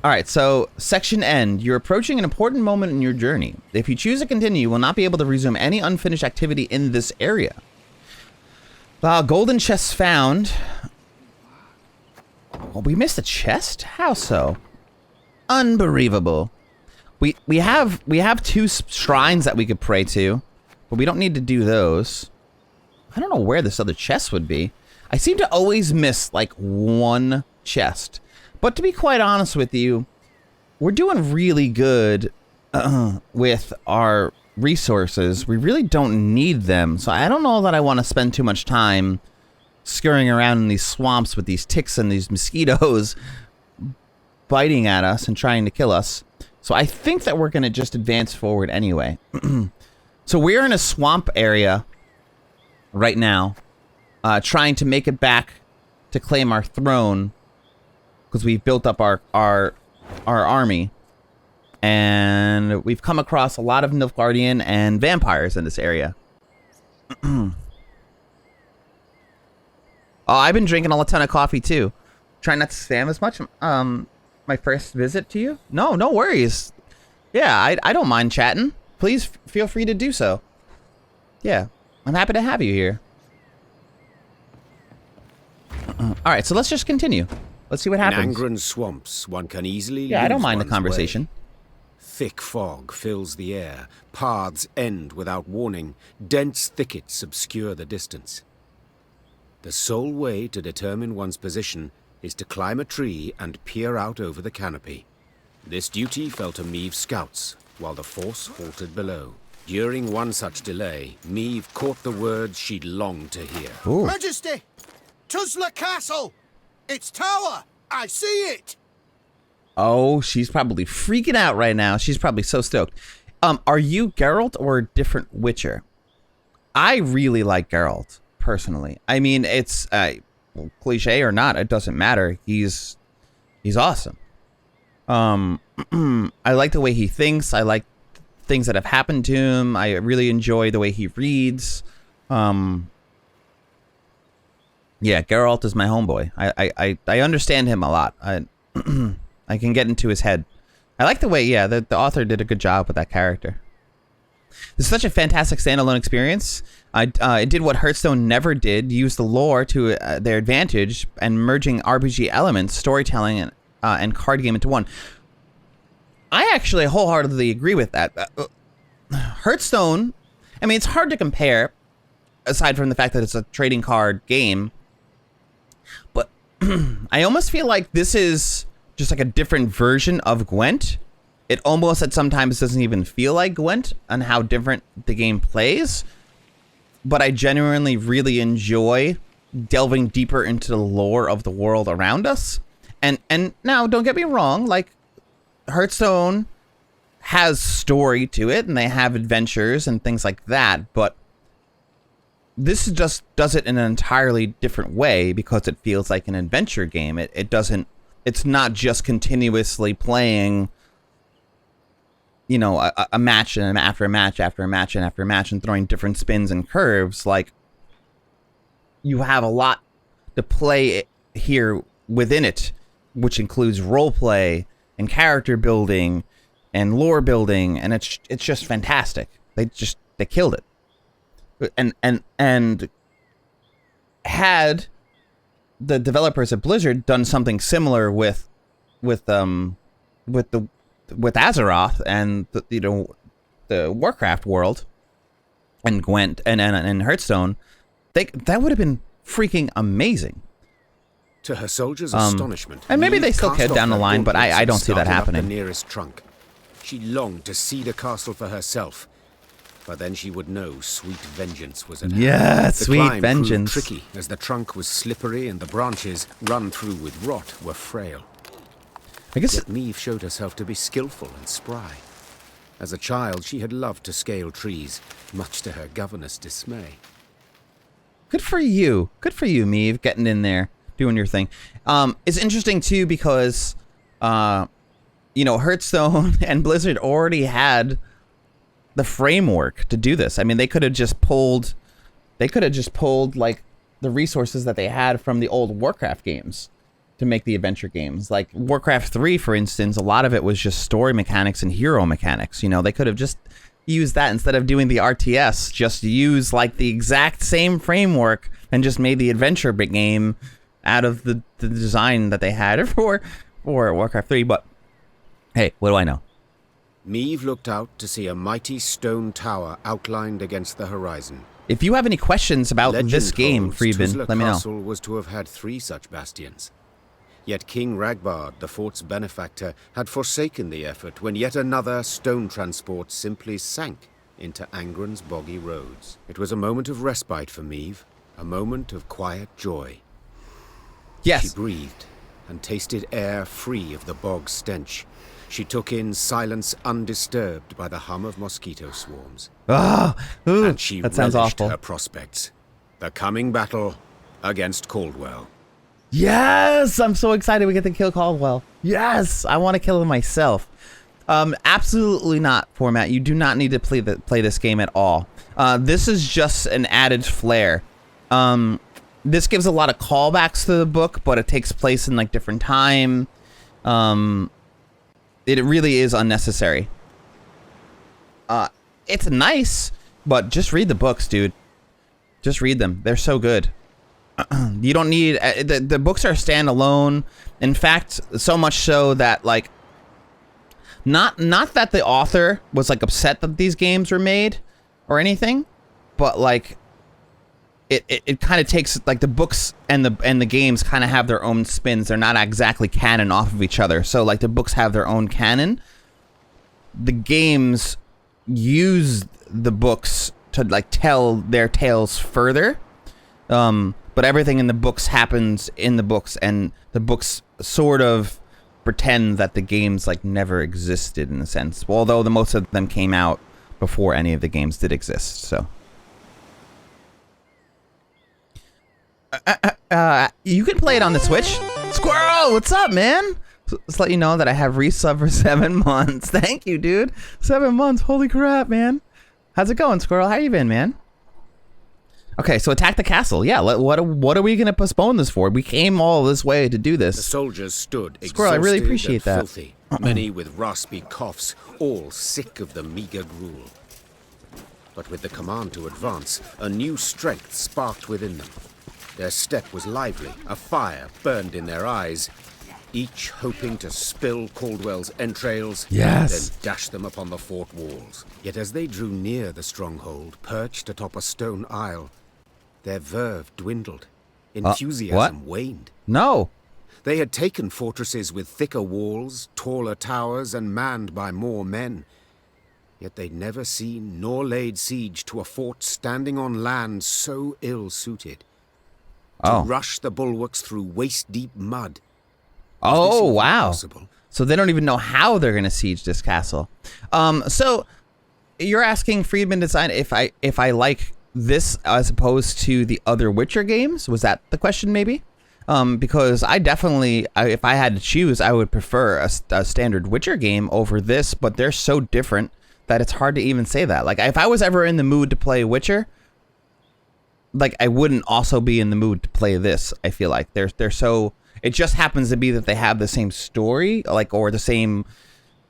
Alright, so section end. You're approaching an important moment in your journey. If you choose to continue, you will not be able to resume any unfinished activity in this area. Golden chests found. Oh, we missed a chest? How so? Unbelievable. We have 2 shrines that we could pray to, but we don't need to do those. I don't know where this other chest would be. I seem to always miss, like, 1 chest. But to be quite honest with you, we're doing really good with our resources. We really don't need them. So I don't know that I want to spend too much time scurrying around in these swamps with these ticks and these mosquitoes biting at us and trying to kill us. So I think that we're going to just advance forward anyway. So we're in a swamp area right now, trying to make it back to claim our throne, because we've built up our army, and we've come across a lot of Nilfgaardian and vampires in this area. Oh, I've been drinking a ton of coffee too. Trying not to spam as much. My first visit to you? No worries. Yeah, I don't mind chatting. Please feel free to do so. Yeah, I'm happy to have you here. Alright, so let's just continue. Let's see what happens. In Angren swamps, one can easily I don't mind the one's conversation. way. Thick fog fills the air. Paths end without warning. Dense thickets obscure the distance. The sole way to determine one's position is to climb a tree and peer out over the canopy. This duty fell to Meve scouts, while the force halted below. During one such delay, Meve caught the words she'd longed to hear. Ooh. Majesty! Tuzla Castle! Its tower! I see it! Oh, she's probably freaking out right now. She's probably so stoked. Are you Geralt or a different Witcher? I really like Geralt, personally. I mean, it's cliche or not, it doesn't matter. He's awesome. I like the way he thinks. I like things that have happened to him. I really enjoy the way he reads. Yeah, Geralt is my homeboy. I understand him a lot. I can get into his head. I like the way, yeah, the author did a good job with that character. This is such a fantastic standalone experience. It did what Hearthstone never did, use the lore to their advantage, and merging RPG elements, storytelling, and card game into one. I actually wholeheartedly agree with that. Hearthstone, I mean, it's hard to compare, aside from the fact that it's a trading card game, but I almost feel like this is just like a different version of Gwent. It almost at sometimes doesn't even feel like Gwent on how different the game plays, but I genuinely really enjoy delving deeper into the lore of the world around us. And now, don't get me wrong, like, Hearthstone has story to it, and they have adventures and things like that, but this just does it in an entirely different way because it feels like an adventure game. It's not just continuously playing, you know, a match and after a match after a match and after a match and throwing different spins and curves. Like, you have a lot to play here within it, which includes roleplay and character building and lore building, and it's just fantastic. They killed it. And had the developers at Blizzard done something similar with Azeroth and the Warcraft world and Gwent and Hearthstone, that would have been freaking amazing. To her soldiers' astonishment, and maybe they still cast could off down the her line, but I don't see that started up happening. The nearest trunk. She longed to see the castle for herself. But then she would know sweet vengeance was at hand. Yeah, The sweet climb vengeance. proved tricky, as the trunk was slippery and the branches, run through with rot, were frail. I guess Yet Meve showed herself to be skillful and spry. As a child, she had loved to scale trees, much to her governess' dismay. good for you. Good for you, Meve, getting in there, doing your thing. It's interesting too because, you know, Hearthstone and Blizzard already had the framework to do this. I mean, they could have just pulled, like the resources that they had from the old Warcraft games to make the adventure games. Like Warcraft 3, for instance, a lot of it was just story mechanics and hero mechanics. You know, they could have just used that instead of doing the RTS, just use like the exact same framework and just made the adventure game out of the design that they had for Warcraft 3. But hey, what do I know? Meve looked out to see a mighty stone tower outlined against the horizon. If you have any questions about this game, Freedman, Tuzla let me know. Castle was to have had 3 such bastions. Yet King Ragbard, the fort's benefactor, had forsaken the effort when yet another stone transport simply sank into Angren's boggy roads. It was a moment of respite for Meve, a moment of quiet joy. Yes. She breathed and tasted air free of the bog stench. She took in silence undisturbed by the hum of mosquito swarms. Ah, ooh, And she that sounds relished awful. her prospects. The coming battle against Caldwell. Yes, I'm so excited we get to kill Caldwell. Yes, I want to kill him myself. Absolutely not, format. You do not need to play this game at all. This is just an added flair. This gives a lot of callbacks to the book, but it takes place in like different time. It really is unnecessary. It's nice, but just read the books, dude. Just read them. They're so good. You don't need the books are standalone. In fact, so much so that like not that the author was like upset that these games were made or anything, but like it kind of takes like the books and the games kind of have their own spins. They're not exactly canon off of each other. So like the books have their own canon. The games use the books to like tell their tales further. But everything in the books happens in the books, and the books sort of pretend that the games like never existed in a sense. Well, although the most of them came out before any of the games did exist. So you can play it on the Switch. Squirrel, what's up, man? Just let you know that I have resub for 7 months. Thank you, dude. 7 months. Holy crap, man. How's it going, Squirrel? How you been, man? Okay, so attack the castle. Yeah, what are we going to postpone this for? We came all this way to do this. The soldiers stood Squirrel, I really exhausted appreciate and that. filthy, many with raspy coughs, all sick of the meager gruel. But with the command to advance, a new strength sparked within them. Their step was lively, a fire burned in their eyes, each hoping to spill Caldwell's entrails, Yes. then dash them upon the fort walls. Yet as they drew near the stronghold, perched atop a stone isle, their verve dwindled. Enthusiasm waned. No. They had taken fortresses with thicker walls, taller towers, and manned by more men. Yet they'd never seen nor laid siege to a fort standing on land so ill-suited. To rush the bulwarks through waist-deep mud. Oh, wow. So they don't even know how they're going to siege this castle. So you're asking Friedman Design if I like this as opposed to the other Witcher games? Was that the question, maybe? Because I definitely, if I had to choose, I would prefer a standard Witcher game over this, but they're so different that it's hard to even say that. Like, if I was ever in the mood to play Witcher, like, I wouldn't also be in the mood to play this, I feel like. They're so... It just happens to be that they have the same story, like, or the same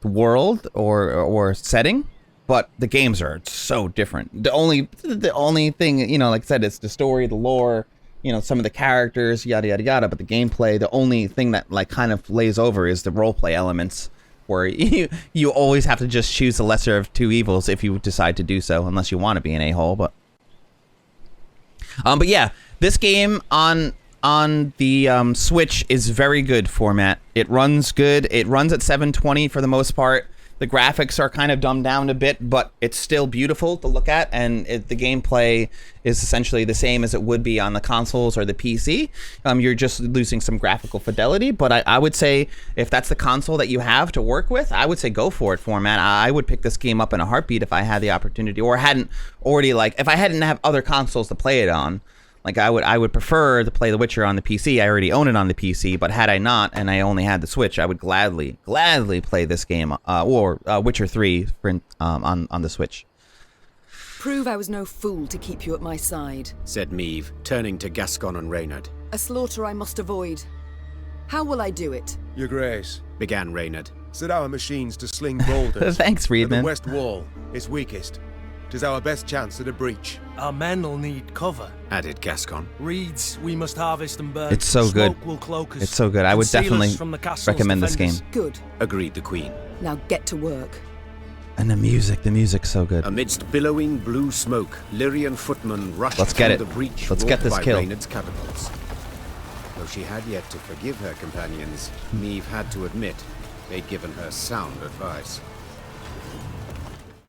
world or setting, but the games are so different. The only thing, you know, like I said, it's the story, the lore, you know, some of the characters, yada yada yada. But the gameplay, the only thing that like kind of lays over is the roleplay elements, where you always have to just choose the lesser of two evils if you decide to do so, unless you want to be an a-hole. But yeah, this game on the Switch is very good format. It runs good. It runs at 720 for the most part. The graphics are kind of dumbed down a bit, but it's still beautiful to look at, and the gameplay is essentially the same as it would be on the consoles or the PC. You're just losing some graphical fidelity, but I would say if that's the console that you have to work with, I would say go for it, Format. I would pick this game up in a heartbeat if I had the opportunity, or hadn't already, like, if I hadn't have other consoles to play it on. Like, I would prefer to play The Witcher on the PC. I already own it on the PC, but had I not, and I only had the Switch, I would gladly play this game, or Witcher 3 on the Switch. Prove I was no fool to keep you at my side, said Meve, turning to Gascon and Reynard. A slaughter I must avoid. How will I do it? Your Grace, began Reynard. set our machines to sling boulders. Thanks, Friedman. The west wall is weakest. 'Tis our best chance at a breach. Our men will need cover, added Gascon. Reeds we must harvest and burn. It's so good. Smoke will cloak us. It's so good. I would Conceal definitely us from the castle's recommend this game. defenders. Good. Agreed the Queen. Now get to work. And the music's so good. Amidst billowing blue smoke, Lyrian footmen rushed Let's get through it. the breach Let's wrought get this by kill. Reynard's catapults. Though she had yet to forgive her companions, Meve had to admit they'd given her sound advice.